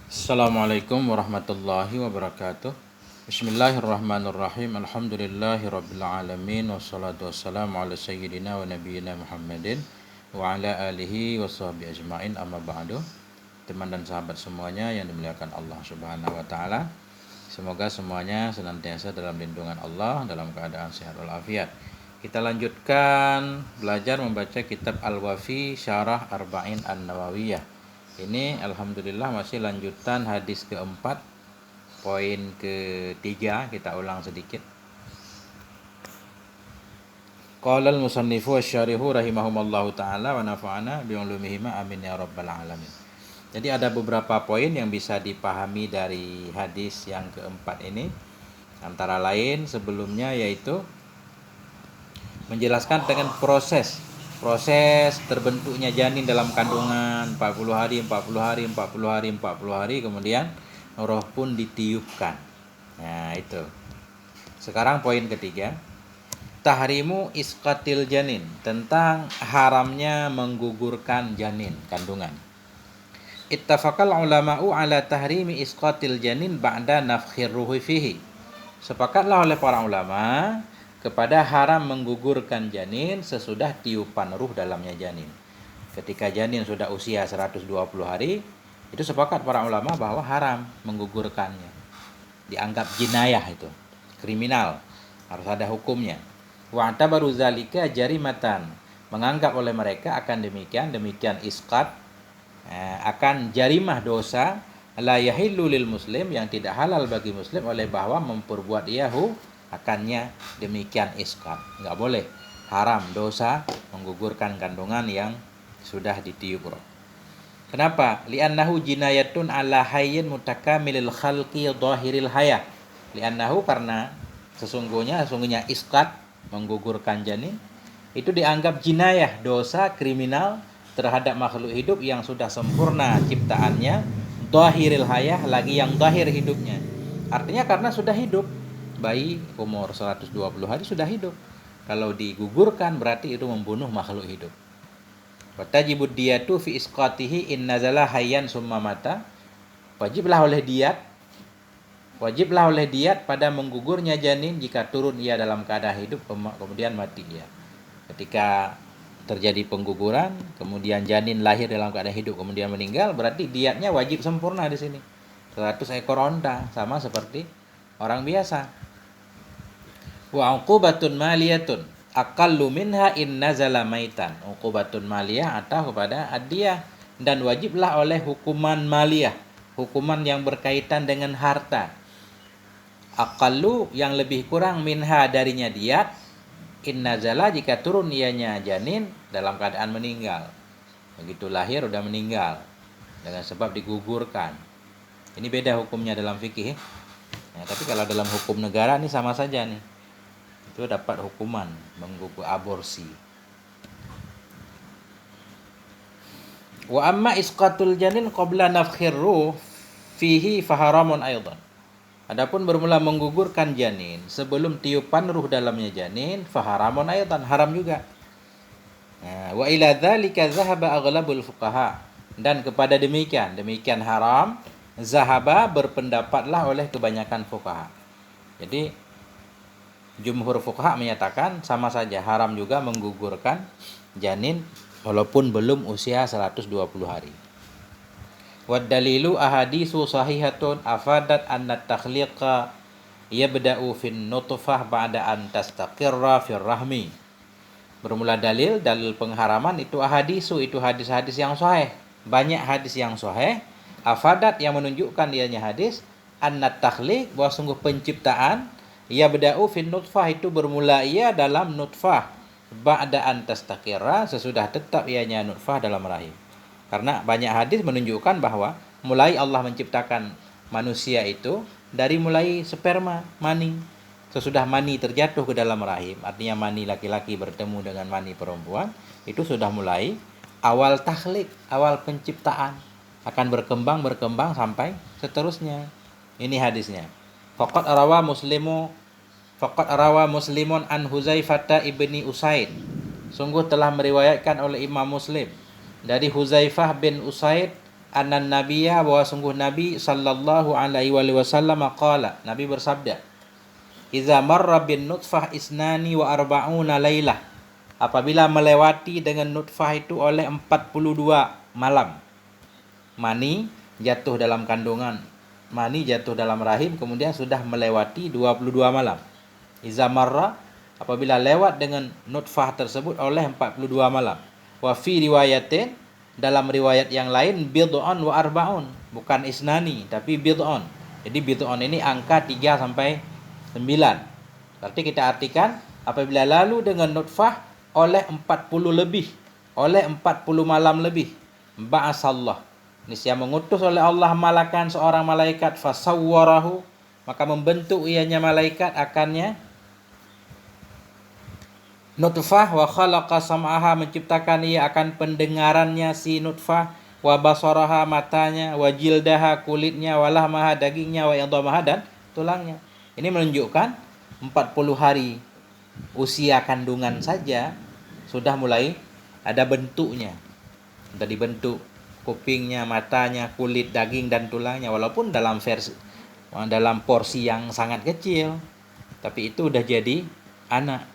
Assalamualaikum warahmatullahi wabarakatuh. Bismillahirrahmanirrahim. Alhamdulillahirabbil alamin wassalatu wassalamu ala sayyidina wa nabiyyina Muhammadin wa ala alihi washabbihi ajmain, amma ba'du. Teman dan sahabat semuanya yang dimuliakan Allah Subhanahu wa taala. Semoga semuanya senantiasa dalam lindungan Allah dalam keadaan sehat walafiat. Kita lanjutkan belajar membaca kitab Al-Wafi Syarah Arba'in An-Nawawiyah. Ini alhamdulillah masih lanjutan hadis keempat, poin ketiga, kita ulang sedikit. Qala al-musannifu wasyarihu rahimahumallahu ta'ala wa nafa'ana bi'ulumihima amin ya rabbal alamin. Jadi ada beberapa poin yang bisa dipahami dari hadis yang keempat ini. Antara lain sebelumnya yaitu menjelaskan dengan proses terbentuknya janin dalam kandungan 40 hari, kemudian roh pun ditiupkan. Nah, itu. Sekarang poin ketiga, tahrimu isqatil janin, tentang haramnya menggugurkan janin kandungan. Ittafaqal ulama'u ala tahrimi isqatil janin ba'da nafkhir ruhi fihi. Sepakatlah oleh para ulama kepada haram menggugurkan janin sesudah tiupan ruh dalamnya janin. Ketika janin sudah usia 120 hari, itu sepakat para ulama bahwa haram menggugurkannya. Dianggap jinayah, itu kriminal, harus ada hukumnya. Wa tabaru zalika jarimatan, menganggap oleh mereka akan demikian isqat akan jarimah dosa la yahillu lil muslim, yang tidak halal bagi muslim oleh bahwa memperbuat iyahu akannya demikian isqat. Enggak boleh, haram, dosa menggugurkan kandungan yang sudah ditiup roh. Kenapa? Li'annahu jinayatun ala hayyin mutakamilil khalqi dhahiril hayah. Li'annahu, karena sesungguhnya isqat, menggugurkan janin, itu dianggap jinayah, dosa kriminal terhadap makhluk hidup yang sudah sempurna ciptaannya, dhahiril hayah, lagi yang dhahir hidupnya. Artinya karena sudah hidup. Bayi umur 120 hari sudah hidup. Kalau digugurkan berarti itu membunuh makhluk hidup. Watajibud diyatu fi isqatihi in nazala hayyan summa mata. Wajiblah oleh diat pada menggugurnya janin jika turun ia dalam keadaan hidup kemudian mati ia. Ketika terjadi pengguguran, kemudian janin lahir dalam keadaan hidup kemudian meninggal, berarti diatnya wajib sempurna di sini. 100 ekor onta, sama seperti orang biasa. Wa uqubatun maliyatun aqallu minha in nazala maitan. Uqubatun maliyah atau kepada adiyah, dan wajiblah oleh hukuman maliyah, hukuman yang berkaitan dengan harta. Aqallu, yang lebih kurang, minha, darinya diat, in nazala, jika turun ianya janin dalam keadaan meninggal. Begitu lahir udah meninggal dengan sebab digugurkan. Ini beda hukumnya dalam fikih. Ya, tapi kalau dalam hukum negara ini sama saja nih. Itu dapat hukuman menggugur aborsi. Wa amma isqatul janin qabla nafkhir ruh fihi faharamun aidan. Adapun bermula menggugurkan janin sebelum tiupan ruh dalamnya janin, faharamun aidan, haram juga. Wa ila dzalika zahaba aghlabul fuqaha, dan kepada demikian haram zahaba, berpendapatlah oleh kebanyakan fuqaha. Jadi jumhur fuqaha menyatakan sama saja, haram juga menggugurkan janin walaupun belum usia 120 hari. Wad dalilu ahaditsu sahihatun afadat anna takhliqa yabda'u fin nutfah ba'da an tastaqirra fir rahmi. Bermula dalil pengharaman itu ahadisu, itu hadis-hadis yang sahih. Banyak hadis yang sahih, afadat, yang menunjukkan ianya hadis, anna takhliq, bahwa sungguh penciptaan, yabda'u fin nutfah, itu bermula ia dalam nutfah, ba'da an tastaqirra, sesudah tetap ianya nutfah dalam rahim. Karena banyak hadis menunjukkan bahwa mulai Allah menciptakan manusia itu dari mulai sperma, mani. Sesudah mani terjatuh ke dalam rahim, artinya mani laki-laki bertemu dengan mani perempuan, itu sudah mulai awal takhlik, awal penciptaan. Akan berkembang sampai seterusnya. Ini hadisnya. Faqad rawa Muslimun an Huzaifah ibni Usaid. Sungguh telah meriwayatkan oleh Imam Muslim dari Huzaifah bin Usaid annan nabiyya, bahwa sungguh Nabi sallallahu alaihi wasallam qala, Nabi bersabda, iza marra bin nutfah isnani wa arba'una lailah, apabila melewati dengan nutfah itu oleh 42 malam. Mani jatuh dalam kandungan, mani jatuh dalam rahim, kemudian sudah melewati 22 malam. Iza marra, apabila lewat dengan nutfah tersebut oleh 42 malam. Wa fi riwayatin, dalam riwayat yang lain, bid'un wa arba'un, bukan isnani tapi bid'un. Jadi bid'un ini angka 3 sampai 9. Berarti kita artikan apabila lalu dengan nutfah oleh 40 lebih, oleh 40 malam lebih, ba'asallah, niscaya mengutus oleh Allah malakan seorang malaikat, fasawwarahu, maka membentuk ianya malaikat akannya nutfah, wa khalaqa sam'aha, menciptakan ia akan pendengarannya si nutfah, wa basaraha, matanya, wa jildaha, kulitnya, wa lahmaha, dagingnya, wa idhamaha, dan tulangnya. Ini menunjukkan 40 hari usia kandungan saja sudah mulai ada bentuknya. Sudah dibentuk kupingnya, matanya, kulit, daging, dan tulangnya, walaupun dalam porsi yang sangat kecil, tapi itu udah jadi anak.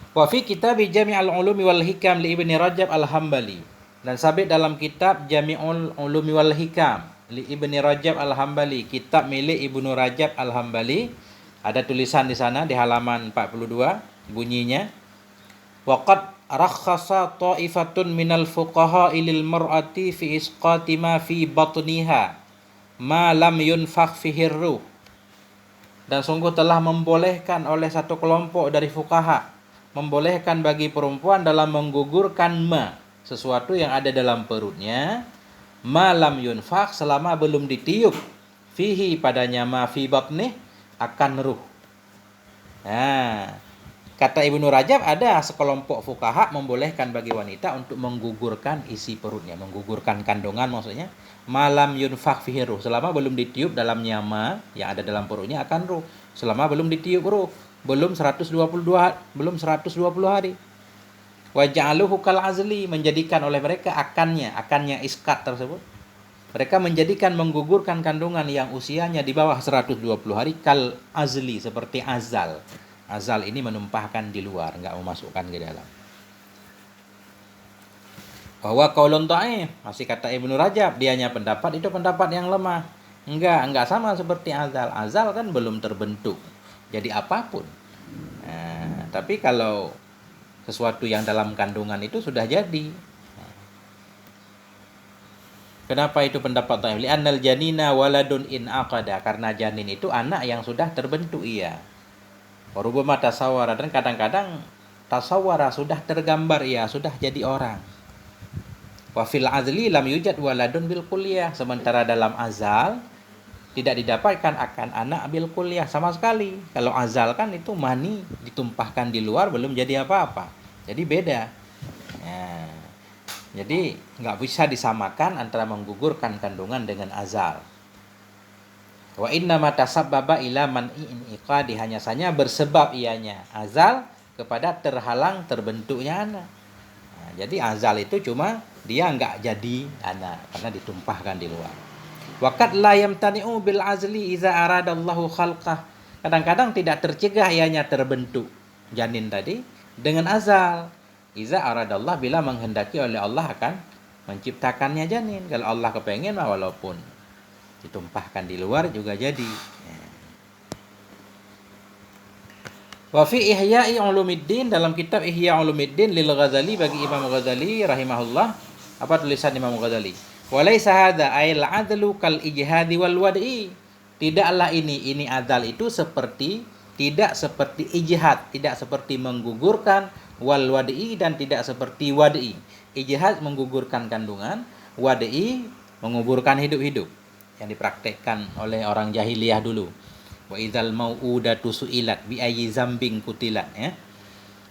Wa fi kitab Jami'ul Ulumi wal Hikam li Ibni Rajab Al-Hambali, dan sabit dalam kitab Jami'ul Ulumi wal Hikam li Ibni Rajab Al-Hambali, kitab milik Ibnu Rajab Al-Hambali, ada tulisan di sana di halaman 42, bunyinya, waqad rakhasa ta'ifatun minal fuqaha lil mar'ati fi isqati ma fi batniha ma lam yunfakh fihi ruh, dan sungguh telah membolehkan oleh satu kelompok dari fuqaha, membolehkan bagi perempuan dalam menggugurkan sesuatu yang ada dalam perutnya, malam yunfak, selama belum ditiup, fihi, padanya, ma fi batnih, akan ruh. Nah, kata Ibnu Rajab, ada sekelompok fuqaha membolehkan bagi wanita untuk menggugurkan isi perutnya, menggugurkan kandungan maksudnya, malam yunfak fihi ruh, selama belum ditiup dalamnya yang ada dalam perutnya akan ruh, selama belum ditiup ruh, belum 120 hari. Wa ja'aluhu kal azli, menjadikan oleh mereka akannya iskat tersebut, mereka menjadikan menggugurkan kandungan yang usianya di bawah 120 hari kal azli, seperti azal. Azal ini menumpahkan di luar, enggak memasukkan ke dalam. Bahwa qaulun dha'if, masih kata Ibnu Rajab, dianya pendapat itu pendapat yang lemah. Enggak sama seperti azal. Azal kan belum terbentuk jadi apapun. Nah, tapi kalau sesuatu yang dalam kandungan itu sudah jadi. Kenapa itu pendapat dhaif? Li'annal janina waladun in aqada, karena janin itu anak yang sudah terbentuk ia. Warubama tasawwara, dan kadang-kadang tasawwara, sudah tergambar ia, sudah jadi orang. Wa fil azli lam yujad waladun bil kulliyah, sementara dalam azal tidak didapatkan akan anak bil kuliah sama sekali. Kalau azal kan itu mani ditumpahkan di luar, belum jadi apa-apa. Jadi beda. Nah, jadi nggak bisa disamakan antara menggugurkan kandungan dengan azal. Wa inna ma tasabbaba ila man'in iqadi, hanya saja bersebab ianya azal kepada terhalang terbentuknya anak. Nah, jadi azal itu cuma dia nggak jadi anak karena ditumpahkan di luar. Waqad la yamtani'u bil azli iza aradallahu khalqah, kadang-kadang tidak tercegah ianya terbentuk janin tadi dengan azal. Iza aradallah, bila menghendaki oleh Allah akan menciptakannya janin. Kalau Allah kepengen, walaupun ditumpahkan di luar juga jadi. Wa fi Ihya'i Ulumuddin, dalam kitab Ihya Ulumuddin lil Ghazali, bagi Imam Ghazali rahimahullah, apa tulisan Imam Ghazali? Walaysa hadza ayil adlu kal ijhadi wal wad'i, tidaklah ini adal itu tidak seperti ijhad, tidak seperti menggugurkan, wal wad'i, dan tidak seperti wad'i. Ijhad menggugurkan kandungan, wad'i menguburkan hidup-hidup, yang dipraktekkan oleh orang jahiliyah dulu. Wa idzal mau'udatu su'ilat bi ayyi zambin kutilat, ya.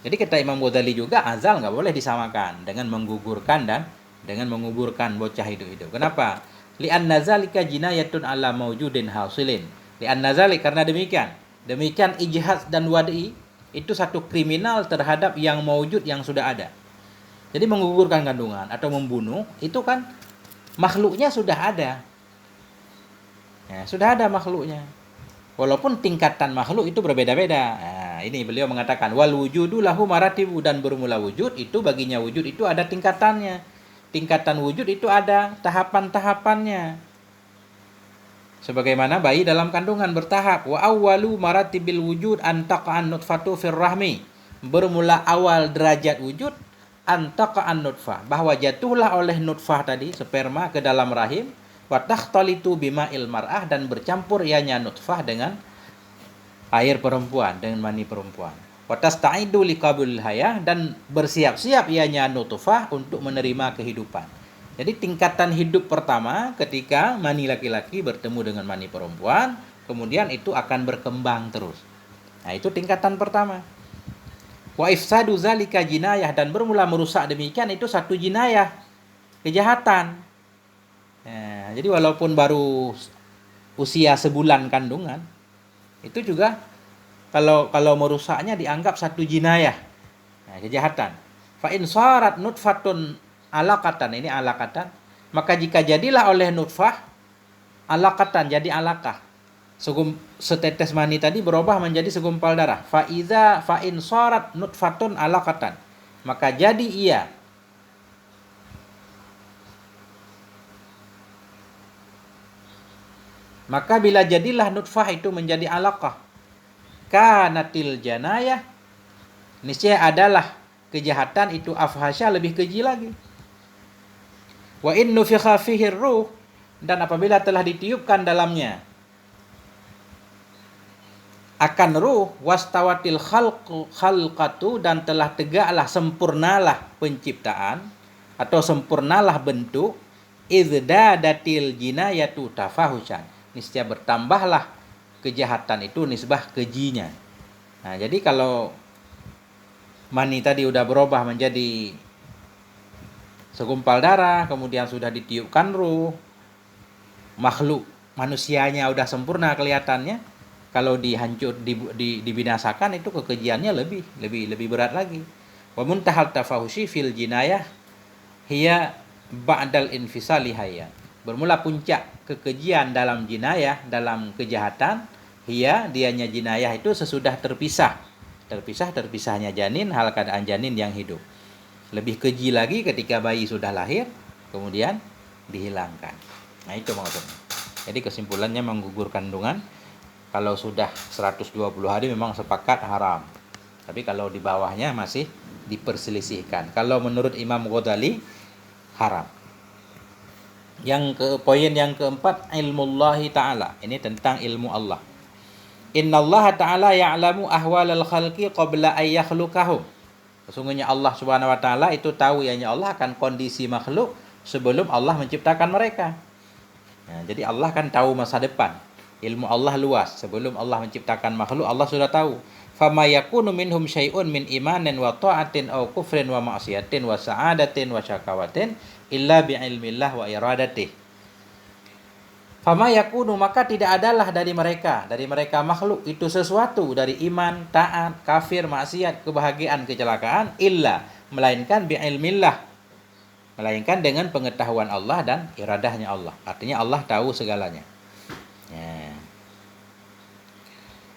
Jadi kata Imam Ghazali juga, azal enggak boleh disamakan dengan menggugurkan dan dengan menguburkan bocah hidup-hidup. Kenapa? Li'anna zalika jinayatun ala maujudin hasilin. Li'anna zalik, karena demikian ijhad dan wad'i itu satu kriminal terhadap yang maujud, yang sudah ada. Jadi menggugurkan kandungan atau membunuh itu kan makhluknya sudah ada. Ya, sudah ada makhluknya. Walaupun tingkatan makhluk itu berbeda-beda. Nah, ini beliau mengatakan wal wujudu lahu maratibu, dan bermula wujud itu baginya wujud itu ada tingkatannya. Tingkatan wujud itu ada tahapan-tahapannya. Sebagaimana bayi dalam kandungan bertahap. Wa awwalu maratibil wujud antaqa'an nutfatu fir rahmi. Bermula awal derajat wujud antaqa'an nutfah, bahwa jatuhlah oleh nutfah tadi, sperma, ke dalam rahim. Wa takhtalitu bima'il mar'ah, dan bercampur ianya nutfah dengan air perempuan, dengan mani perempuan. Wa tasta'idu liqabul hayah, dan bersiap-siap ianya nutfah untuk menerima kehidupan. Jadi tingkatan hidup pertama ketika mani laki-laki bertemu dengan mani perempuan, kemudian itu akan berkembang terus. Nah, itu tingkatan pertama. Wa ifsadu zalika jinayah, dan bermula merusak demikian itu satu jinayah, kejahatan. Nah, jadi walaupun baru usia sebulan kandungan, itu juga kalau merusaknya dianggap satu jinayah, nah, kejahatan. Fa in sarat nutfatun alaqatan, ini alaqatan, maka jika jadilah oleh nutfah alaqatan, jadi alaqah, setetes mani tadi berubah menjadi segumpal darah. Fa in sarat nutfatun alaqatan, maka jadi ia maka bila jadilah nutfah itu menjadi alaqah, kanatil janayah, niscaya adalah kejahatan itu afhasya, lebih keji lagi. Wa in nufikha fihi ruh, dan apabila telah ditiupkan dalamnya akan ruh, wastawatil khalqatu, dan telah tegaklah, sempurnalah penciptaan atau sempurnalah bentuk, izdadatil jinayatu tafahusan, niscaya bertambahlah kejahatan itu nisbah kejinya. Nah, jadi kalau mani tadi udah berubah menjadi segumpal darah, kemudian sudah ditiupkan ruh, makhluk manusianya udah sempurna kelihatannya, kalau dibinasakan itu kekejiannya lebih berat lagi. Wa muntahal tafahusi fil jinayah hiya ba'dal infisali hayya, bermula puncak kekejian dalam jinayah, dalam kejahatan, dianya jinayah itu sesudah terpisahnya janin, hal keadaan janin yang hidup. Lebih keji lagi ketika bayi sudah lahir kemudian dihilangkan. Nah, itu maksudnya. Jadi kesimpulannya menggugur kandungan kalau sudah 120 hari memang sepakat haram. Tapi kalau di bawahnya masih diperselisihkan. Kalau menurut Imam Ghazali haram. Poin yang keempat, ilmullahi ta'ala. Ini tentang ilmu Allah. Innallaha ta'ala ya'lamu ahwalal khalqi qabla ay yakhluqahum. Sesungguhnya Allah Subhanahu wa taala itu tahu, Allah akan kondisi makhluk sebelum Allah menciptakan mereka. Nah, jadi Allah kan tahu masa depan. Ilmu Allah luas. Sebelum Allah menciptakan makhluk, Allah sudah tahu. Fama yakunu minhum syai'un min imanin wa ta'atin aw kufrin wa ma'siyatin wa sa'adatin wa syakawatin illa bi'ilmillah wa iradatih. Fama yakunu, maka tidak adalah dari mereka makhluk itu sesuatu dari iman, taat, kafir, maksiat, kebahagiaan, kecelakaan, illa, melainkan bi'ilmillah, melainkan dengan pengetahuan Allah dan iradahnya Allah. Artinya Allah tahu segalanya.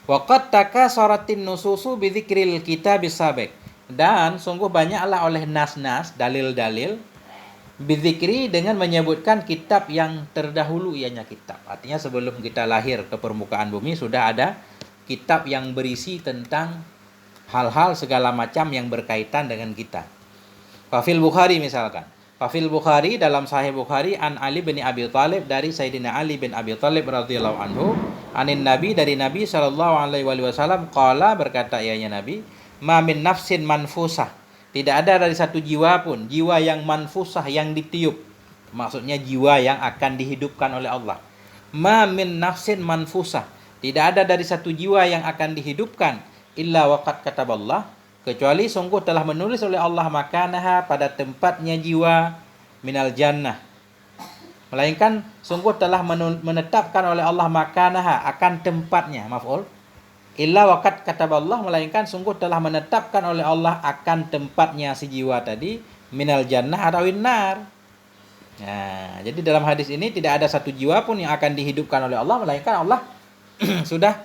Waqad takasaratin nususu bidzikril kitabis sabiq, dan sungguh banyaklah oleh nas-nas, dalil-dalil, bidzikri, dengan menyebutkan kitab yang terdahulu, ianya kitab. Artinya sebelum kita lahir ke permukaan bumi sudah ada kitab yang berisi tentang hal-hal segala macam yang berkaitan dengan kita. Fafil Bukhari misalkan. Fafil Bukhari, dalam Sahih Bukhari, an Ali bin Abi Thalib, dari Sayyidina Ali bin Abi Thalib radhiyallahu anhu, anin Nabi, dari Nabi sallallahu alaihi wasallam, qala, berkata ianya Nabi, ma min nafsin manfusah, tidak ada dari satu jiwa pun, jiwa yang manfusah, yang ditiup, maksudnya jiwa yang akan dihidupkan oleh Allah. Ma min nafsin manfusah, tidak ada dari satu jiwa yang akan dihidupkan, illa waqad kataballah, kecuali sungguh telah menulis oleh Allah makanaha, pada tempatnya jiwa, minal jannah, melainkan sungguh telah menetapkan oleh Allah makanaha, akan tempatnya, maf'ul, illa waqad kataballah, melainkan sungguh telah menetapkan oleh Allah akan tempatnya si jiwa tadi, minal jannah atau nar. Nah, jadi dalam hadis ini tidak ada satu jiwa pun yang akan dihidupkan oleh Allah, melainkan Allah sudah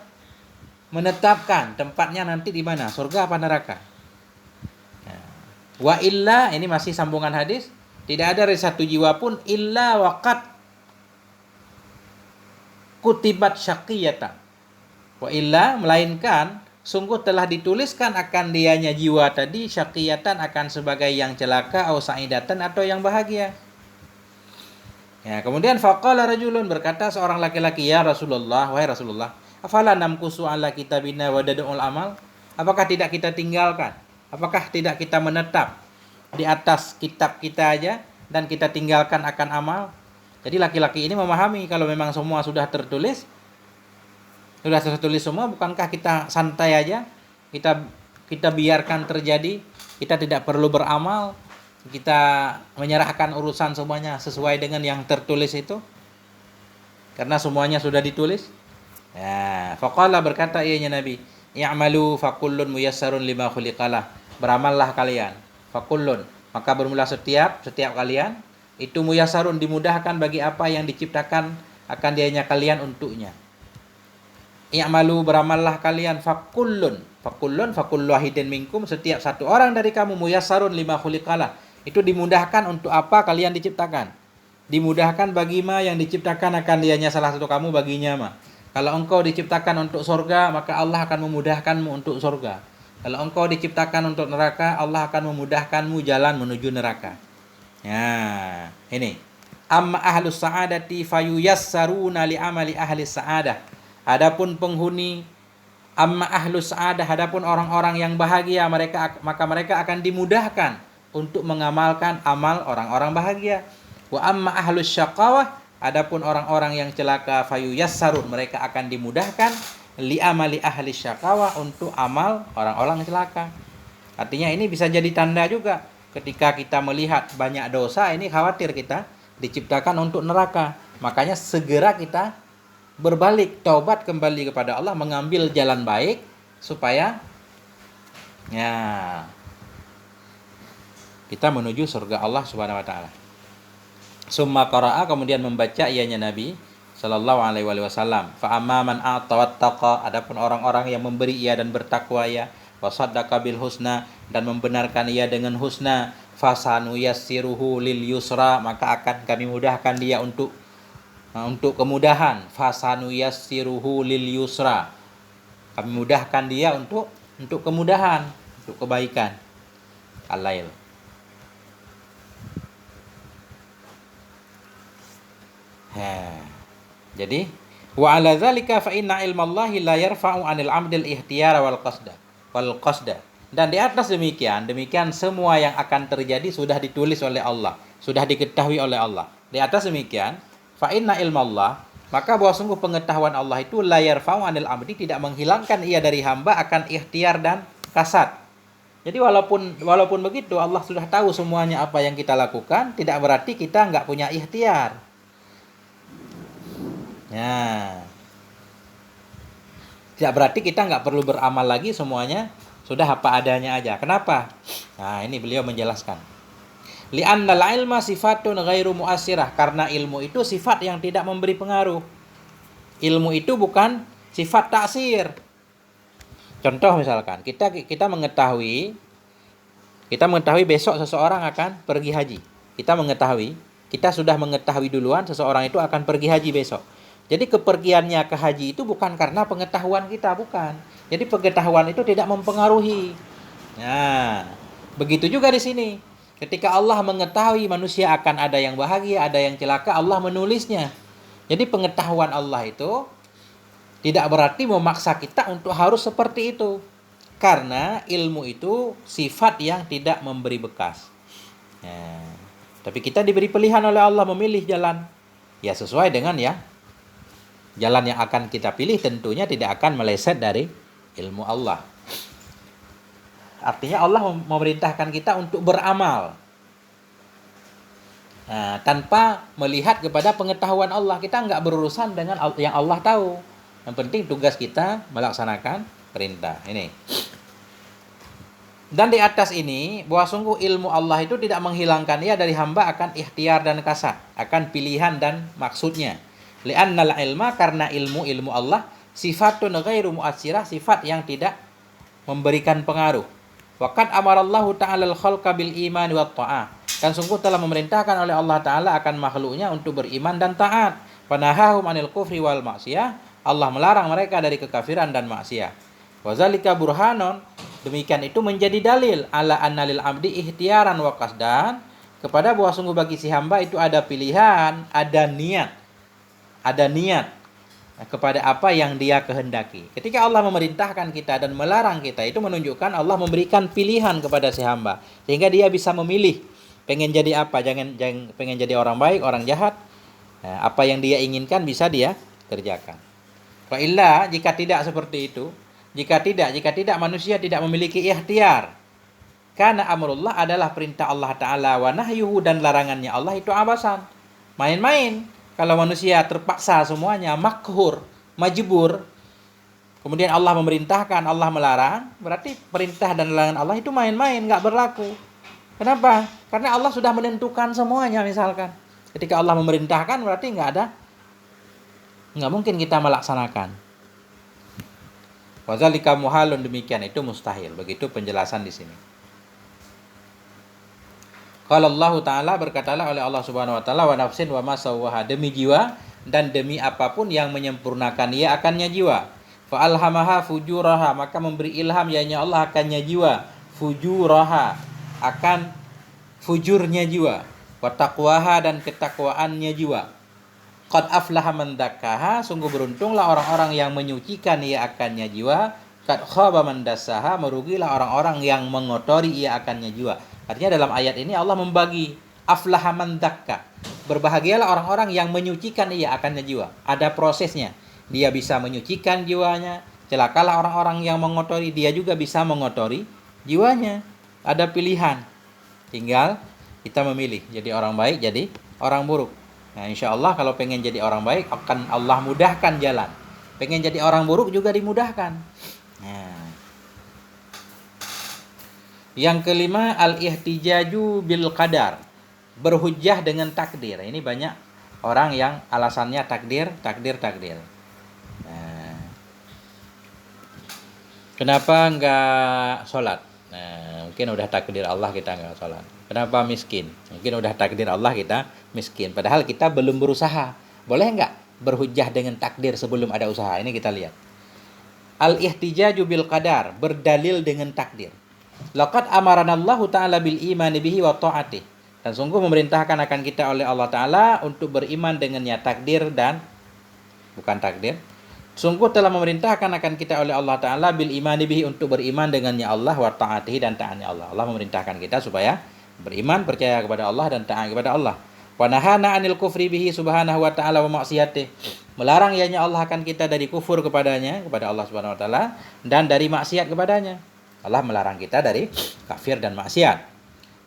menetapkan tempatnya nanti di mana, surga apa neraka. Nah, wa illa, ini masih sambungan hadis, tidak ada dari satu jiwa pun illa waqad kutibat syaqiyatan. Wa illa, melainkan sungguh telah dituliskan akan dianya jiwa tadi syaqiyatan, akan sebagai yang celaka, au sa'idatan, atau yang bahagia. Ya, kemudian faqala rajulun, berkata seorang laki-laki, ya Rasulullah, wahai Rasulullah, afala namkusu ala kitabina wa dad'ul amal? Apakah tidak kita tinggalkan? Apakah tidak kita menetap di atas kitab kita aja dan kita tinggalkan akan amal? Jadi laki-laki ini memahami kalau memang semua sudah tertulis semua, bukankah kita santai aja? Kita biarkan terjadi, kita tidak perlu beramal, kita menyerahkan urusan semuanya sesuai dengan yang tertulis itu, karena semuanya sudah ditulis. Ya, faqala, berkata ianya Nabi, i'malu fakullun muyassarun lima khuliqalah. Beramallah kalian, fakullun, maka bermula setiap kalian itu muyassarun, dimudahkan bagi apa yang diciptakan akan dianya kalian untuknya. I'malu, beramallah kalian, fakullun fakullu wahidin minkum, setiap satu orang dari kamu, muyassarun lima khuliqalah, itu dimudahkan untuk apa kalian diciptakan. Dimudahkan bagi ma yang diciptakan akan dianya salah satu kamu baginya ma. Kalau engkau diciptakan untuk surga, maka Allah akan memudahkanmu untuk surga. Kalau engkau diciptakan untuk neraka, Allah akan memudahkanmu jalan menuju neraka. Ya, ini. Amma ahlus sa'adati fayuyassaruna li amali ahli sa'adah. Adapun penghuni amma ahlus sa'adah, adapun orang-orang yang bahagia, maka mereka akan dimudahkan untuk mengamalkan amal orang-orang bahagia. Wa amma ahlus syaqawah, adapun orang-orang yang celaka, fayuyassarun, mereka akan dimudahkan li amali ahli syaqawah, untuk amal orang-orang celaka. Artinya ini bisa jadi tanda juga ketika kita melihat banyak dosa, ini khawatir kita diciptakan untuk neraka. Makanya segera kita berbalik, taubat kembali kepada Allah, mengambil jalan baik supaya ya kita menuju surga Allah Subhanahu wa taala. Summa qara'a, kemudian membaca ianya Nabi sallallahu alaihi wasallam, fa amma man a'ta wattaqa, adapun orang-orang yang memberi ia dan bertakwa ia, wa saddaqa bil husna, dan membenarkan ia dengan husna, fasanu yassiruhu lil yusra, maka akan kami mudahkan dia untuk kemudahan. Fasanu yassiruhu lil yusra, kami mudahkan dia untuk kemudahan, untuk kebaikan. Al-Lail. Jadi wa ala dzalika fa inna ilmallahi la yarfa'u 'anil 'abdil ikhtiyara wal qasda. Dan di atas demikian semua yang akan terjadi sudah ditulis oleh Allah, sudah diketahui oleh Allah. Di atas demikian, fa inna ilmallah, maka bahwa sungguh pengetahuan Allah itu la yarfa'u 'anil 'abdi, tidak menghilangkan ia dari hamba akan ikhtiar dan kasad. Jadi walaupun begitu, Allah sudah tahu semuanya apa yang kita lakukan, tidak berarti kita nggak punya ikhtiar. Ya, tidak berarti kita nggak perlu beramal lagi, semuanya sudah apa adanya aja. Kenapa? Nah, ini beliau menjelaskan. Li'annal ilma sifatun ghairu mu'assirah, karena ilmu itu sifat yang tidak memberi pengaruh. Ilmu itu bukan sifat taksir. Contoh misalkan, kita mengetahui besok seseorang akan pergi haji. Kita sudah mengetahui duluan seseorang itu akan pergi haji besok. Jadi kepergiannya ke haji itu bukan karena pengetahuan kita, bukan. Jadi pengetahuan itu tidak mempengaruhi. Nah, begitu juga di sini. Ketika Allah mengetahui manusia akan ada yang bahagia, ada yang celaka, Allah menulisnya. Jadi pengetahuan Allah itu tidak berarti memaksa kita untuk harus seperti itu. Karena ilmu itu sifat yang tidak memberi bekas. Nah, tapi kita diberi pilihan oleh Allah memilih jalan. Ya sesuai dengan ya jalan yang akan kita pilih, tentunya tidak akan meleset dari ilmu Allah. Artinya Allah memerintahkan kita untuk beramal. Nah, tanpa melihat kepada pengetahuan Allah. Kita nggak berurusan dengan yang Allah tahu. Yang penting tugas kita melaksanakan perintah. Ini. Dan di atas ini, bahwa sungguh ilmu Allah itu tidak menghilangkan ia dari hamba akan ikhtiar dan kasat, akan pilihan dan maksudnya. Li'annal ilma, karena ilmu Allah sifatun ghairu mu'assirah, sifat yang tidak memberikan pengaruh. Waqad amarallahu ta'ala al-khalqa bil iman wa ta'ah. Dan sungguh telah memerintahkan oleh Allah Ta'ala akan makhluknya untuk beriman dan taat. Panahahum anil kufri wal maksiyah. Allah melarang mereka dari kekafiran dan maksiat. Wazalika burhanon, demikian itu menjadi dalil ala annalil abdi ikhtiaran wa qasdan, kepada bahwa sungguh bagi si hamba itu ada pilihan, ada niat kepada apa yang dia kehendaki. Ketika Allah memerintahkan kita dan melarang kita, itu menunjukkan Allah memberikan pilihan kepada si hamba sehingga dia bisa memilih pengen jadi apa, jangan pengen jadi orang baik, orang jahat. Nah, apa yang dia inginkan bisa dia kerjakan. Wa illa, jika tidak seperti itu, jika tidak manusia tidak memiliki ikhtiar. Karena amrullah adalah perintah Allah Ta'ala, wa nahyuhu, dan larangannya Allah itu abasan, main-main. Kalau manusia terpaksa semuanya, makhur, majbur, kemudian Allah memerintahkan, Allah melarang, berarti perintah dan larangan Allah itu main-main, nggak berlaku. Kenapa? Karena Allah sudah menentukan semuanya. Misalkan ketika Allah memerintahkan, berarti nggak mungkin kita melaksanakan. Wazalika muhalun, demikian itu mustahil. Begitu penjelasan di sini. Kalau Allah Ta'ala, berkatalah oleh Allah Subhanahu Wa Ta'ala, wa nafsin wa ma sawwaha, demi jiwa dan demi apapun yang menyempurnakan ia akannya jiwa. Fa alhamaha fujuraha, maka memberi ilham ianya Allah akannya jiwa. Fujuraha, akan fujurnya jiwa. Wa taqwaha, dan ketakwaannya jiwa. Qad aflaha man dzakkaha, sungguh beruntunglah orang-orang yang menyucikan ia akannya jiwa. Qad khaba man dassaha, merugilah orang-orang yang mengotori ia akannya jiwa. Artinya dalam ayat ini Allah membagi aflaha man dzakka, berbahagialah orang-orang yang menyucikan ia akannya jiwa. Ada prosesnya. Dia bisa menyucikan jiwanya. Celakalah orang-orang yang mengotori, dia juga bisa mengotori jiwanya. Ada pilihan. Tinggal kita memilih jadi orang baik, jadi orang buruk. Nah, insya Allah kalau pengen jadi orang baik, akan Allah mudahkan jalan. Pengen jadi orang buruk juga dimudahkan. Nah. Yang kelima, al-ihtijaju bil qadar, berhujjah dengan takdir. Ini banyak orang yang alasannya takdir. Nah. Kenapa enggak sholat? Nah, mungkin udah takdir Allah kita enggak sholat. Kenapa miskin? Mungkin udah takdir Allah kita miskin. Padahal kita belum berusaha. Boleh enggak berhujjah dengan takdir sebelum ada usaha? Ini kita lihat. Al-ihtijaju bil qadar, berdalil dengan takdir. Laqad amaranallahu ta'ala bil imani bihi wa ta'atih. Dan sungguh memerintahkan akan kita oleh Allah Ta'ala untuk beriman dengannya, takdir dan bukan takdir. Sungguh telah memerintahkan akan kita oleh Allah Ta'ala bil imani bihi, untuk beriman dengannya Allah, wa ta'atih, dan taatnya Allah. Allah memerintahkan kita supaya beriman, percaya kepada Allah dan taat kepada Allah. Wa nahana anil kufri bihi subhanahu wa ta'ala wa maksiyatih, melarang ianya Allah akan kita dari kufur kepadanya, kepada Allah Subhanahu wa ta'ala, dan dari maksiat kepadanya. Allah melarang kita dari kafir dan maksiat.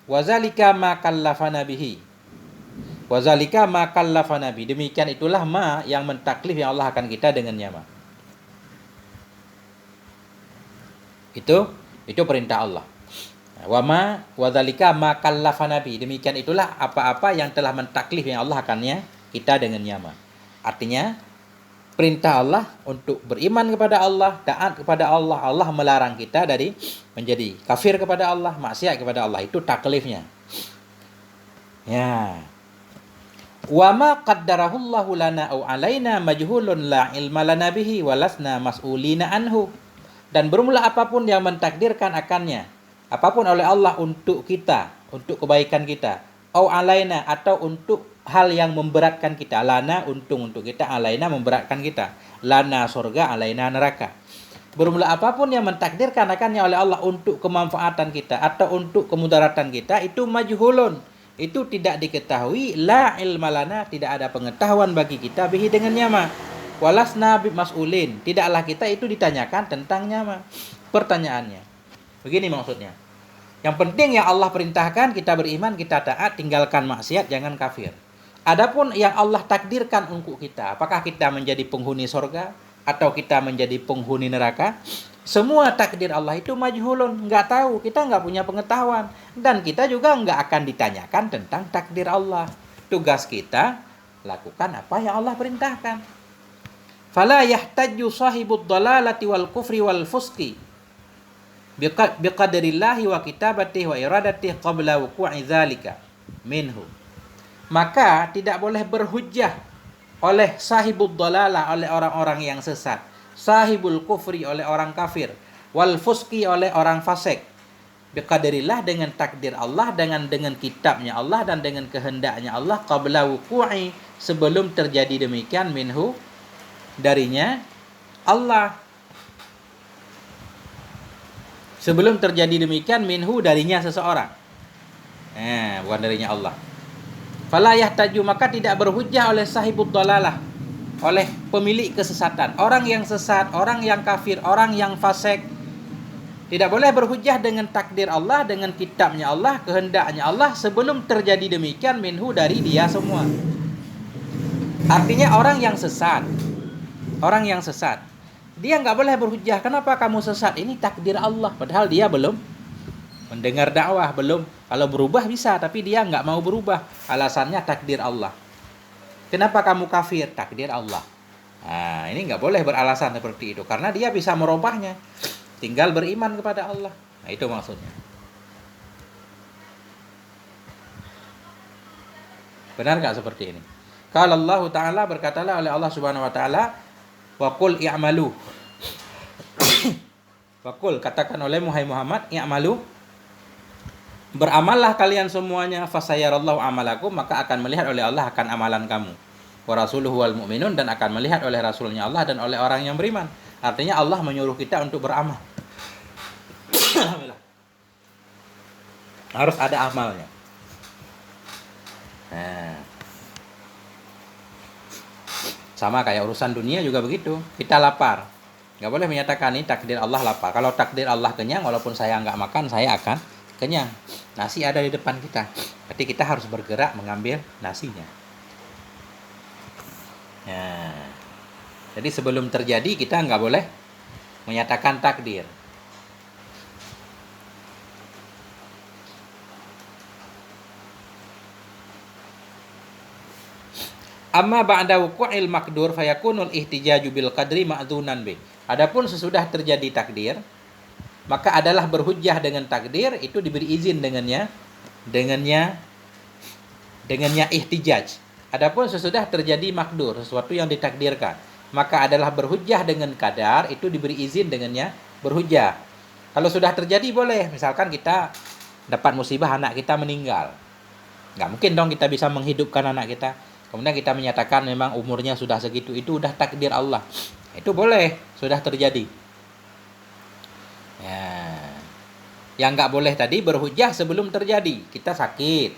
Wazalika ma kallafana bihi. Wazalika ma kallafana bihi. Demikian itulah ma yang mentaklif yang Allah akan kita dengannya ma. Itu perintah Allah. Wa ma wadzalika ma kallafana bihi. Demikian itulah apa-apa yang telah mentaklif yang Allah akannya kita dengannya ma. Artinya perintah Allah untuk beriman kepada Allah, taat kepada Allah. Allah melarang kita dari menjadi kafir kepada Allah, maksiat kepada Allah. Itu taklifnya. Ya. Wa ma qaddarahullahu lana au alaina majhulun la ilma lana bihi walasna mas'ulina anhu. Dan bermula apapun yang mentakdirkan akannya, apapun oleh Allah untuk kita, untuk kebaikan kita, au alaina, atau untuk hal yang memberatkan kita. Lana untung untuk kita, alaina memberatkan kita. Lana surga, alaina neraka. Bermula apapun yang mentakdirkan akannya oleh Allah untuk kemanfaatan kita atau untuk kemudaratan kita, itu majhulun, itu tidak diketahui. La ilma lana, tidak ada pengetahuan bagi kita bihi dengan nyama. Walasna bi mas'ulin, tidaklah kita itu ditanyakan tentang nyama. Pertanyaannya begini maksudnya. Yang penting yang Allah perintahkan kita beriman, kita taat, tinggalkan maksiat, jangan kafir. Adapun yang Allah takdirkan untuk kita, apakah kita menjadi penghuni surga atau kita menjadi penghuni neraka. Semua takdir Allah itu majhulun, nggak tahu, kita nggak punya pengetahuan. Dan kita juga nggak akan ditanyakan tentang takdir Allah. Tugas kita, lakukan apa yang Allah perintahkan. Fala yahtaju sahibud dalalati wal kufri wal fuski biqadrillahi wa kitabatihi wa iradatihi qabla wuqu'i dzalika minhu. Maka tidak boleh berhujjah oleh sahibud dalalah, oleh orang-orang yang sesat, sahibul kufri, oleh orang kafir, wal fuski, oleh orang fasik, biqadrillah, dengan takdir Allah, dengan kitabnya Allah dan dengan kehendaknya Allah, qabla wuqu'i, sebelum terjadi demikian, minhu, darinya Allah, sebelum terjadi demikian, minhu, darinya seseorang, bukan darinya Allah. Fala yahtaju, maka tidak berhujjah oleh sahibud dalalah, oleh pemilik kesesatan, orang yang sesat, orang yang kafir, orang yang fasik, tidak boleh berhujjah dengan takdir Allah, dengan kitabnya Allah, kehendaknya Allah, sebelum terjadi demikian, minhu, dari dia semua. Artinya orang yang sesat, dia nggak boleh berhujjah, kenapa kamu sesat, ini takdir Allah, padahal dia belum mendengar dakwah, belum. Kalau berubah bisa, tapi dia nggak mau berubah, alasannya takdir Allah. Kenapa kamu kafir, takdir Allah. Nah, ini nggak boleh beralasan seperti itu, karena dia bisa merubahnya, tinggal beriman kepada Allah. Nah, itu maksudnya. Benar nggak seperti ini? Kalau Allah Ta'ala, berkatalah oleh Allah Subhanahu Wa Ta'ala, wa qul i'malu, wa qul, katakan oleh Muhammad, i'malu, beramallah kalian semuanya, fasayarallahu amalakum, maka akan melihat oleh Allah akan amalan kamu, wa rasuluhu wal mu'minun, dan akan melihat oleh rasulnya Allah dan oleh orang yang beriman. Artinya Allah menyuruh kita untuk beramal. Harus ada amalnya. Nah, sama kayak urusan dunia juga begitu. Kita lapar, nggak boleh menyatakan ini takdir Allah lapar. Kalau takdir Allah kenyang, walaupun saya nggak makan, saya akan kenyang. Nasi ada di depan kita, berarti kita harus bergerak mengambil nasinya. Nah, jadi sebelum terjadi kita nggak boleh menyatakan takdir. Amma ba'da wuqu'il maqdur fayakunul ihtijaju bil qadri ma'dzunan bih. Adapun sesudah terjadi takdir, maka adalah berhujjah dengan takdir, itu diberi izin dengannya ihtijaj. Adapun sesudah terjadi makdur, sesuatu yang ditakdirkan, maka adalah berhujjah dengan kadar, itu diberi izin dengannya berhujjah. Kalau sudah terjadi boleh, misalkan kita dapat musibah, anak kita meninggal, nggak mungkin dong kita bisa menghidupkan anak kita. Kemudian kita menyatakan memang umurnya sudah segitu, itu udah takdir Allah, itu boleh, sudah terjadi. Ya, yang nggak boleh tadi berhujjah sebelum terjadi. Kita sakit,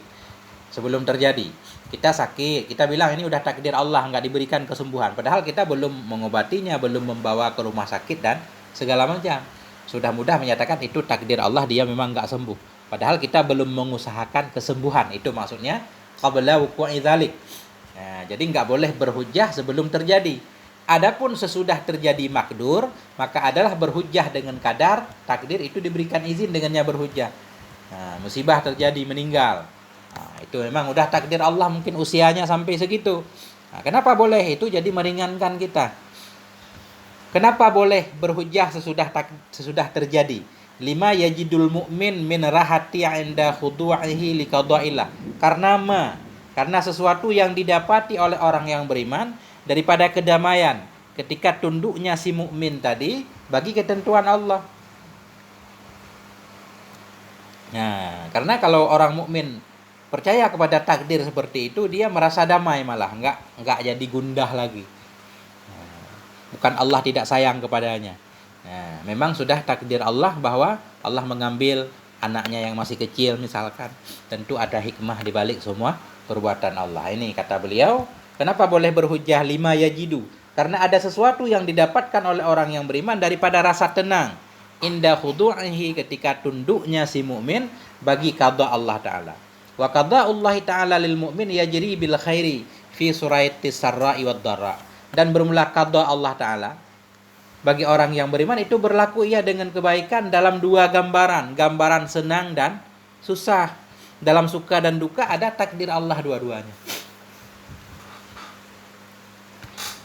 sebelum terjadi kita sakit, kita bilang ini udah takdir Allah, nggak diberikan kesembuhan, padahal kita belum mengobatinya, belum membawa ke rumah sakit dan segala macam. Sudah mudah menyatakan itu takdir Allah, dia memang nggak sembuh, padahal kita belum mengusahakan kesembuhan. Itu maksudnya qabla wuqu'i dzalik. Nah, jadi nggak boleh berhujjah sebelum terjadi. Adapun sesudah terjadi makdur, maka adalah berhujjah dengan kadar takdir, itu diberikan izin dengannya berhujjah. Nah, musibah terjadi, meninggal, nah, itu memang udah takdir Allah, mungkin usianya sampai segitu. Nah, kenapa boleh? Itu jadi meringankan kita. Kenapa boleh berhujjah sesudah terjadi? Lima yajidul mu'min min rahati 'inda khudu'ihi liqada'illah. Karena sesuatu yang didapati oleh orang yang beriman daripada kedamaian ketika tunduknya si mukmin tadi bagi ketentuan Allah. Nah, karena kalau orang mukmin percaya kepada takdir seperti itu, dia merasa damai, malah enggak jadi gundah lagi. Nah, bukan Allah tidak sayang kepadanya. Nah, memang sudah takdir Allah bahwa Allah mengambil anaknya yang masih kecil misalkan. Tentu ada hikmah di balik semua perbuatan Allah. Ini kata beliau, kenapa boleh berhujjah lima yajidu? Karena ada sesuatu yang didapatkan oleh orang yang beriman daripada rasa tenang inda khudu'ihi, ketika tunduknya si mukmin bagi qada Allah Ta'ala. Wa qada'ullah Ta'ala lil mu'min yajri bil khairi fi suraitis sarra'i wad dharra. Dan bermula qada Allah Ta'ala, Bagi orang yang beriman itu berlaku ia dengan kebaikan dalam dua gambaran, gambaran senang dan susah. Dalam suka dan duka ada takdir Allah dua-duanya.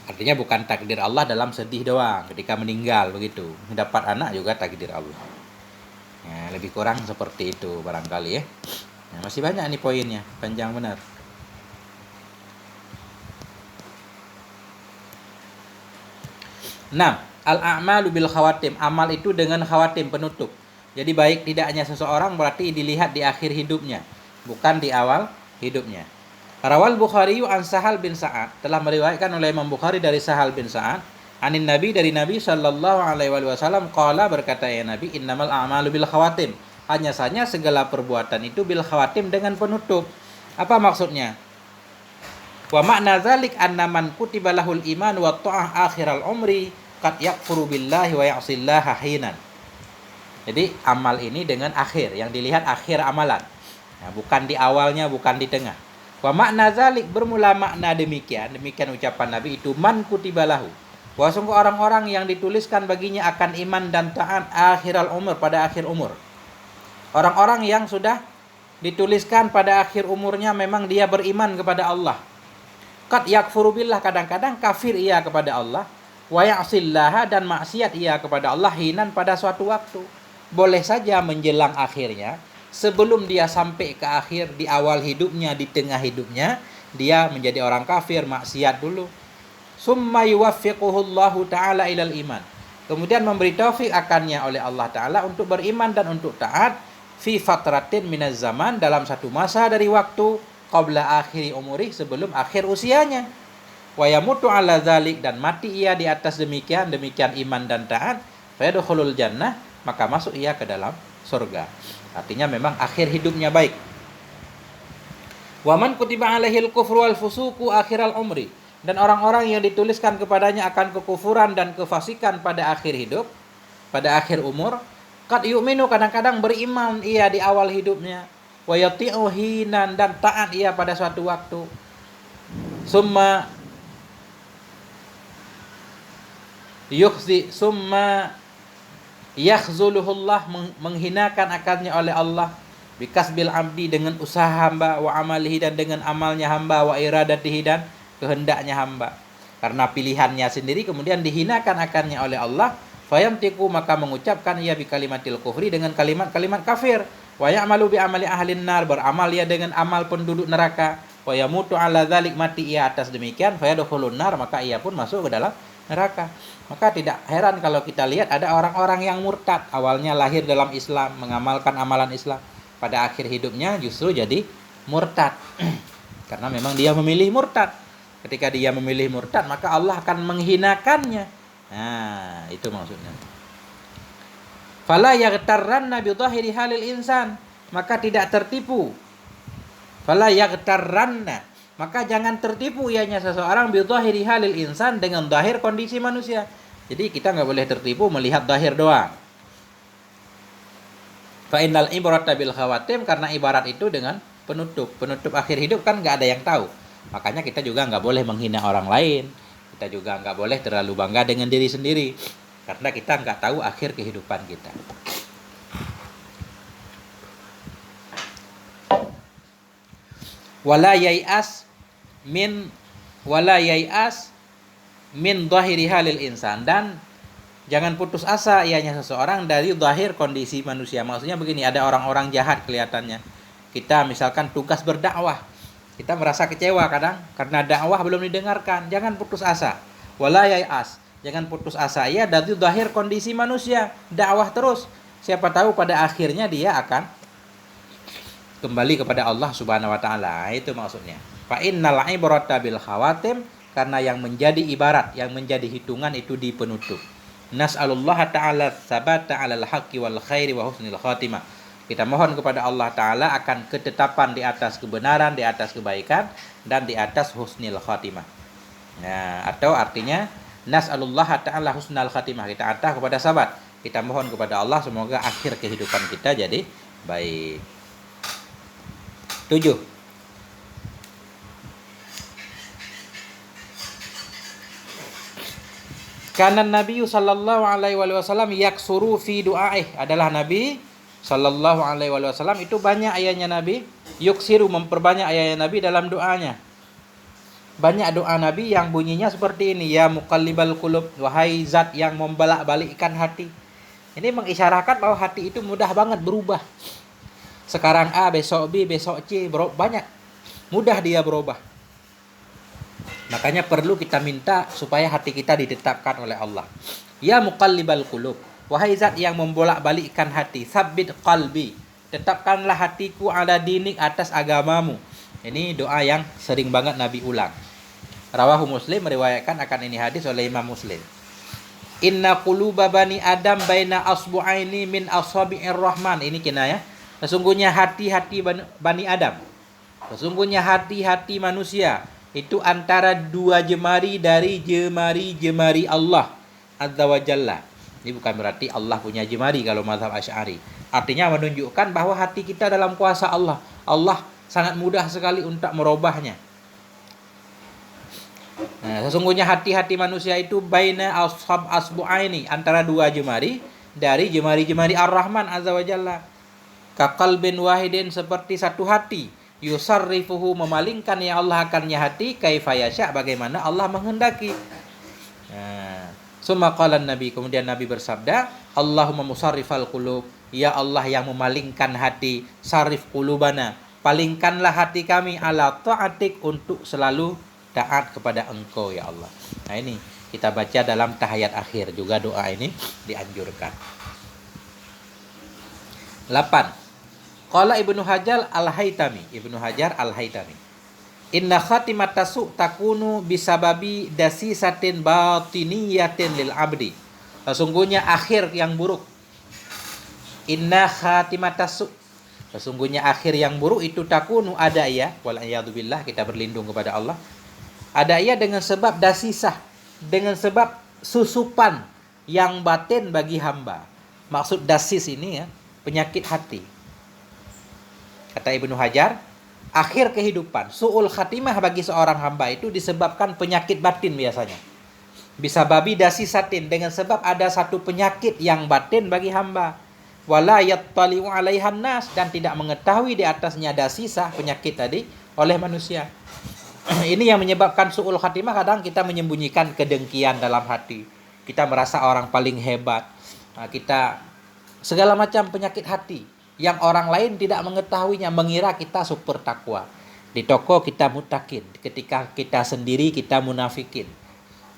Artinya bukan takdir Allah dalam sedih doang, ketika meninggal begitu. Mendapat anak juga takdir Allah. Ya, lebih kurang seperti itu barangkali ya. Nah, masih banyak nih poinnya, panjang benar. Nah, al-a'malu bil khawatim, amal itu dengan khawatim, penutup. Jadi baik tidak hanya seseorang berarti dilihat di akhir hidupnya, bukan di awal hidupnya. Rawal Bukhari an Sahal bin Sa'ad, telah meriwayatkan oleh Imam Bukhari dari Sahal bin Sa'ad, anin Nabi, dari Nabi sallallahu alaihi wasallam, qala, berkata ya Nabi, innamal a'malu bil khawatim, hanya saja segala perbuatan itu bil khawatim, dengan penutup. Apa maksudnya? Wa makna dzalik anna man kutiba lahul iman wa ta'ah akhiral umri qad yakfuru billahi wa ya'sillaha hinan. Jadi amal ini dengan akhir, yang dilihat akhir amalan. Nah, bukan di awalnya, bukan di tengah. Wa makna dzalik, bermula makna demikian ucapan Nabi itu, man kutiba lahu, bahwa sungguh orang-orang yang dituliskan baginya akan iman dan taat akhiral umur, pada akhir umur. Orang-orang yang sudah dituliskan pada akhir umurnya memang dia beriman kepada Allah. Qad yakfuru billah, kadang-kadang kafir ia kepada Allah, wa ya'sillaha, dan maksiat ia kepada Allah, hinan, pada suatu waktu. Boleh saja menjelang akhirnya, sebelum dia sampai ke akhir, di awal hidupnya, di tengah hidupnya, dia menjadi orang kafir, maksiat dulu. Summa yuwaffiquhullahu ta'ala ilal iman, kemudian memberi taufik akannya oleh Allah Ta'ala untuk beriman dan untuk taat, fi fatratin minaz zaman, dalam satu masa dari waktu, qabla akhiri umuri, sebelum akhir usianya. Wa yamutu ala dzalik, dan mati ia di atas demikian iman dan taat, fa yadkhulul jannah, maka masuk ia ke dalam surga. Artinya memang akhir hidupnya baik. Wa man kutiba alaihil kufru wal fusuqu akhiral umri, dan orang-orang yang dituliskan kepadanya akan kekufuran dan kefasikan pada akhir hidup, pada akhir umur, qad yu'minu, kadang-kadang beriman ia di awal hidupnya, wa yati'u hinan, dan taat ia pada suatu waktu. Summa yakhzuluhullah, menghinakan akannya oleh Allah, bikasbil abdi, dengan usaha hamba, wa amalihi, dan dengan amalnya hamba, wa iradatihi, dan kehendaknya hamba. Karena pilihannya sendiri kemudian dihinakan akannya oleh Allah, fayamtiku, maka mengucapkan ia bi kalimatil kufri, dengan kalimat-kalimat kafir, wa ya'malu bi amali ahlin nar, beramal ia dengan amal penduduk neraka, wa yamutu ala dzalik, mati ia atas demikian, fayadkhulun nar, maka ia pun masuk ke dalam neraka. Maka tidak heran kalau kita lihat ada orang-orang yang murtad, awalnya lahir dalam Islam, mengamalkan amalan Islam, pada akhir hidupnya justru jadi murtad. Karena memang dia memilih murtad. Ketika dia memilih murtad, maka Allah akan menghinakannya. Nah, itu maksudnya. Fala yaghtarranna bi dhahiri halil insan, maka tidak tertipu. Fala yaghtarranna, maka jangan tertipu ianya seseorang bi dhahiri halil insan, dengan zahir kondisi manusia. Jadi kita nggak boleh tertipu melihat zahir doang. Fa innal ibrata bil khawatim, karena ibarat itu dengan penutup akhir hidup kan nggak ada yang tahu. Makanya kita juga nggak boleh menghina orang lain. Kita juga nggak boleh terlalu bangga dengan diri sendiri, karena kita nggak tahu akhir kehidupan kita. Wala yai'as min dhahiri halil insan, dan jangan putus asa ianya seseorang dari zahir kondisi manusia. Maksudnya begini, ada orang-orang jahat kelihatannya. Kita misalkan tugas berdakwah, kita merasa kecewa kadang karena dakwah belum didengarkan. Jangan putus asa. Wala yai'as, jangan putus asa ia dari zahir kondisi manusia. Dakwah terus. Siapa tahu pada akhirnya dia akan kembali kepada Allah Subhanahu wa taala. Itu maksudnya. Fa innal ibrata bil khawatim, karena yang menjadi ibarat, yang menjadi hitungan itu di penutup. Nas'alullah ta'ala sabata 'alal haqqi wal khairi wa husnil khatimah. Kita mohon kepada Allah Ta'ala akan ketetapan di atas kebenaran, di atas kebaikan, dan di atas husnil khatimah. Nah, atau artinya nas'alullah ta'ala husnal khatimah. Kita atah kepada sahabat, kita mohon kepada Allah semoga akhir kehidupan kita jadi baik. 7. Karena Nabi sallallahu alaihi wasallam yaksuru fi du'aih, adalah Nabi sallallahu alaihi wasallam itu banyak ayatnya Nabi, yuksiru memperbanyak ayatnya Nabi dalam doanya. Banyak doa Nabi yang bunyinya seperti ini, ya muqallibal qulub, wahai zat yang membolak-balikkan hati. Ini mengisyaratkan bahwa hati itu mudah banget berubah. Sekarang A, besok B, besok C, banyak. Mudah dia berubah. Makanya perlu kita minta supaya hati kita ditetapkan oleh Allah. Ya muqallibal qulub, wahai zat yang membolak-balikkan hati, tsabbit qalbi, tetapkanlah hatiku ala dinik, atas agamamu. Ini doa yang sering banget Nabi ulang. Rawahu Muslim, meriwayatkan akan ini hadis oleh Imam Muslim. Inna quluba bani Adam baina asbu'aini min asabi'ir rahman. Ini kinayah. Sesungguhnya hati-hati Bani Adam, sesungguhnya hati-hati manusia itu antara dua jemari dari jemari-jemari Allah Azza wa Jalla. Ini bukan berarti Allah punya jemari kalau mazhab Asy'ari. Artinya menunjukkan bahwa hati kita dalam kuasa Allah. Allah sangat mudah sekali untuk merubahnya. Nah, sesungguhnya hati-hati manusia itu baina asbu'aini, antara dua jemari dari jemari-jemari Ar-Rahman Azza wa Jalla. Kaqalbin wahidin, seperti satu hati, yusarrifuhu, memalingkan ya Allah akannya hati, kaifa yasha, bagaimana Allah menghendaki. Nah, summa qala Nabi, kemudian Nabi bersabda, Allahumma musarrifal qulub, ya Allah yang memalingkan hati, sarif qulubana, palingkanlah hati kami ala ta'atik, untuk selalu taat kepada Engkau ya Allah. Nah, ini kita baca dalam tahiyat akhir juga doa ini dianjurkan. 8. Qala Ibnu Hajar Al-Haytami, inna khatimatasu takunu bisababi dasisatin batiniyatin lil abdi. Sesungguhnya akhir yang buruk. Inna khatimatasu, sesungguhnya akhir yang buruk itu takunu, ada ya, wal a'yadzubillah, kita berlindung kepada Allah. Ada ya dengan sebab dasisah, dengan sebab susupan yang batin bagi hamba. Maksud dasis ini ya, penyakit hati. Kata Ibnu Hajar, akhir kehidupan, su'ul khatimah bagi seorang hamba itu disebabkan penyakit batin biasanya. Bisa babi dasisatin, dengan sebab ada satu penyakit yang batin bagi hamba. Wala yattali'u 'alaihan nas, dan tidak mengetahui di atasnya dasisah penyakit tadi oleh manusia. Ini yang menyebabkan su'ul khatimah. Kadang kita menyembunyikan kedengkian dalam hati. Kita merasa orang paling hebat. Kita segala macam penyakit hati yang orang lain tidak mengetahuinya, mengira kita super takwa. Di toko kita mutakin, ketika kita sendiri kita munafikin.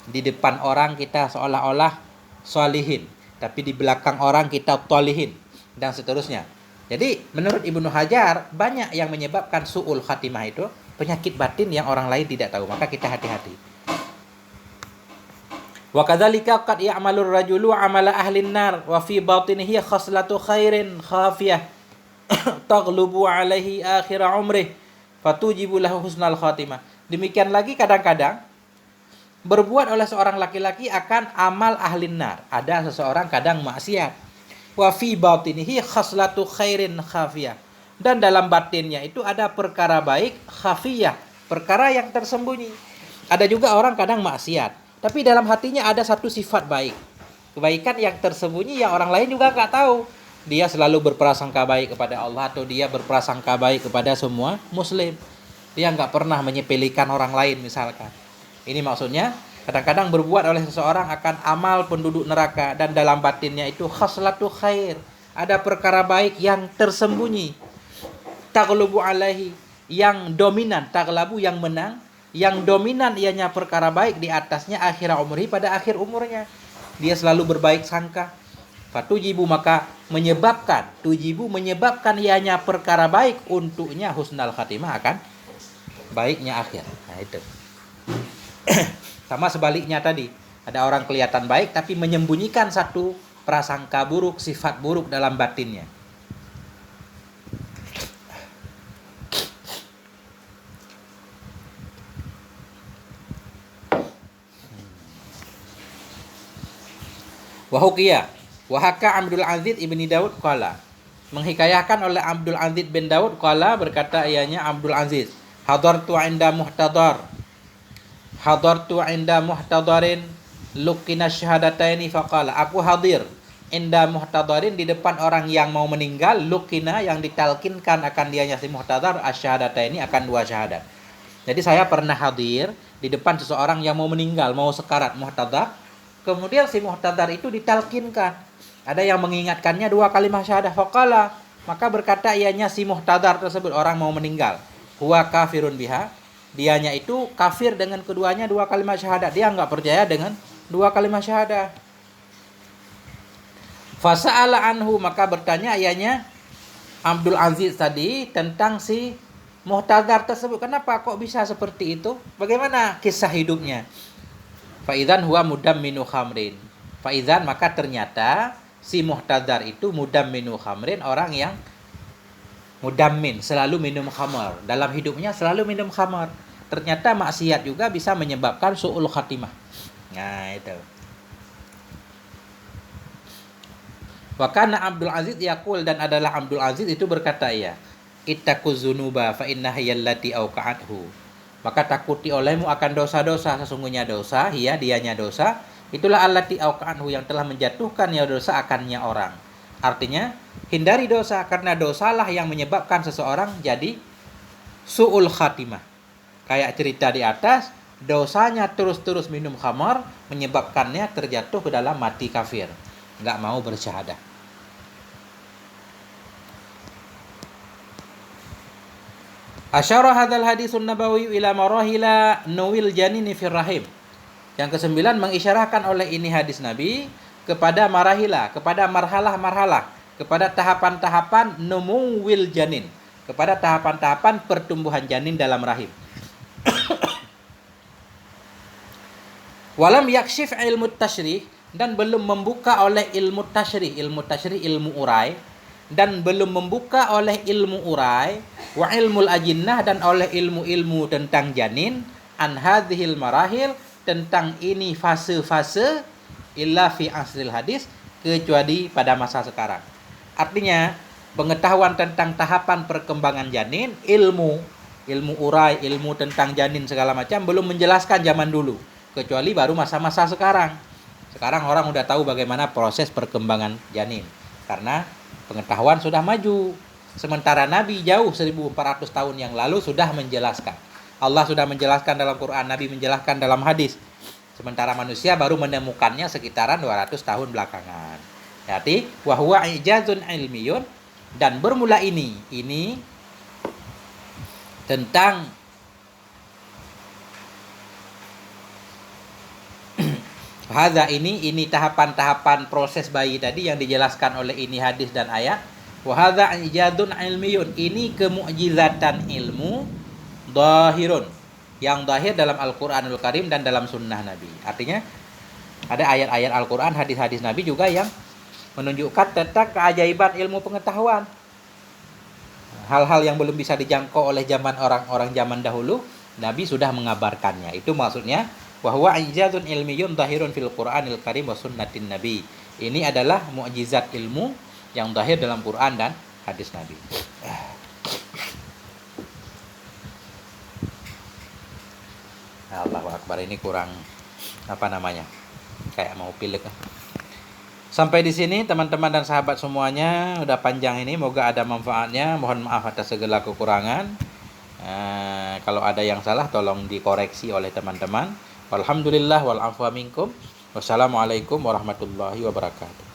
Di depan orang kita seolah-olah solihin, tapi di belakang orang kita tolihin, dan seterusnya. Jadi menurut Ibnu Hajar, banyak yang menyebabkan su'ul khatimah itu penyakit batin yang orang lain tidak tahu, maka kita hati-hati. Wa kadzalika qad ya'malur rajulu 'amala ahlin nar wa fi batinihi khaslatu khairin khafiyah taghlubu 'alaihi akhir umrih fatujibu lahu husnal khatimah. Demikian lagi kadang-kadang berbuat oleh seorang laki-laki akan amal ahlin nar. Ada seseorang kadang maksiat. Wa fi batinihi khaslatu khairin khafiyah. Dan dalam batinnya itu ada perkara baik khafiyah, perkara yang tersembunyi. Ada juga orang kadang maksiat, tapi dalam hatinya ada satu sifat baik, kebaikan yang tersembunyi yang orang lain juga nggak tahu. Dia selalu berprasangka baik kepada Allah, atau dia berprasangka baik kepada semua muslim. Dia nggak pernah menyepelekan orang lain misalkan. Ini maksudnya kadang-kadang berbuat oleh seseorang akan amal penduduk neraka, dan dalam batinnya itu khaslatu khair, ada perkara baik yang tersembunyi. Taglubu alaihi, yang dominan, taglabu yang menang, yang dominan ianya perkara baik di atasnya akhir umri, pada akhir umurnya dia selalu berbaik sangka. Fatujibu, maka menyebabkan, tujibu menyebabkan ianya perkara baik untuknya husnal khatimah, akan baiknya akhir. Nah itu. Sama sebaliknya tadi, ada orang kelihatan baik tapi menyembunyikan satu prasangka buruk, sifat buruk dalam batinnya. Wahuqiyah, wahaka Abdul Aziz ibni Daud qala, menghikayahkan oleh Abdul Aziz bin Daud qala, berkata ianya Abdul Aziz, hadartu inda muhtadarin lukina syahadataini faqala, aku hadir inda muhtadarin, di depan orang yang mau meninggal, lukina yang ditalkinkan akan dianya si muhtadar, asyhadataini akan dua syahadat. Jadi saya pernah hadir di depan seseorang yang mau meninggal, mau sekarat muhtadar, kemudian si muhtadar itu ditalkinkan, ada yang mengingatkannya dua kalimat syahadah, faqala, maka berkata ianya si muhtadar tersebut, orang mau meninggal, huwa kafirun biha, dianya itu kafir dengan keduanya dua kalimat syahadat, dia enggak percaya dengan dua kalimat syahadah. Fasa'ala anhu, maka bertanya ianya Abdul Aziz tadi tentang si muhtadar tersebut, kenapa kok bisa seperti itu, bagaimana kisah hidupnya. Fa'idzan huwa mudamminu khamrin, fa'idzan, maka ternyata si muhtadar itu mudamminu khamrin, orang yang mudammin, selalu minum khamar, dalam hidupnya selalu minum khamar. Ternyata maksiat juga bisa menyebabkan su'ul khatimah. Nah itu. Wa kana Abdul Aziz yaqul, dan adalah Abdul Aziz itu berkata, ya, ittaquz dzunuba fa innaha allati auqa'athu, maka takuti olehmu akan dosa-dosa, sesungguhnya dosa, ya dianya dosa, itulah allati auqa'athu, yang telah menjatuhkan ya dosa akannya orang. Artinya hindari dosa, karena dosalah yang menyebabkan seseorang jadi su'ul khatimah. Kayak cerita di atas, dosanya terus-terus minum khamar menyebabkannya terjatuh ke dalam mati kafir, enggak mau bersyahadah. Asyara hadzal hadisun nabawi ila marahila nuwil janini fir rahim. Yang kesembilan, mengisyarahkan oleh ini hadis Nabi kepada marahila, kepada marhalah-marhalah, kepada tahapan-tahapan numuwil janin, kepada tahapan-tahapan pertumbuhan janin dalam rahim. Walam yakshif ilmu tasyrih, dan belum membuka oleh ilmu tasyrih, ilmu urai, dan belum membuka oleh ilmu urai, wa ilmul ajinnah, dan oleh ilmu-ilmu tentang janin, an hadhil marahil, tentang ini fase-fase, illa fi asril hadis, kecuali pada masa sekarang. Artinya pengetahuan tentang tahapan perkembangan janin, ilmu urai, ilmu tentang janin segala macam belum menjelaskan zaman dulu, kecuali baru masa-masa sekarang. Sekarang orang udah tahu bagaimana proses perkembangan janin, karena pengetahuan sudah maju. Sementara Nabi jauh 1400 tahun yang lalu sudah menjelaskan. Allah sudah menjelaskan dalam Quran, Nabi menjelaskan dalam hadis. Sementara manusia baru menemukannya sekitaran 200 tahun belakangan. Jadi wahwa ijazun ilmiyun, dan bermula ini tentang hadza, ini tahapan-tahapan proses bayi tadi yang dijelaskan oleh ini hadis dan ayat. Wa hadza ijadun ilmiyun, ini kemu'jizatan ilmu zahirun, yang zahir dalam Al-Qur'anul Karim dan dalam sunnah Nabi. Artinya ada ayat-ayat Al-Qur'an, hadis-hadis Nabi juga yang menunjukkan tentang keajaiban ilmu pengetahuan. Hal-hal yang belum bisa dijangkau oleh zaman orang-orang zaman dahulu, Nabi sudah mengabarkannya. Itu maksudnya wahwa ijazun ilmiyun zahirun fil Qur'anil Karim wa sunnatin Nabi. Ini adalah mukjizat ilmu yang zahir dalam Quran dan hadis Nabi. Allahu Akbar, ini kurang kayak mau pilek. Sampai di sini teman-teman dan sahabat semuanya, udah panjang ini, moga ada manfaatnya. Mohon maaf atas segala kekurangan. Kalau ada yang salah tolong dikoreksi oleh teman-teman. Alhamdulillah wal afwa minkum. Wassalamualaikum warahmatullahi wabarakatuh.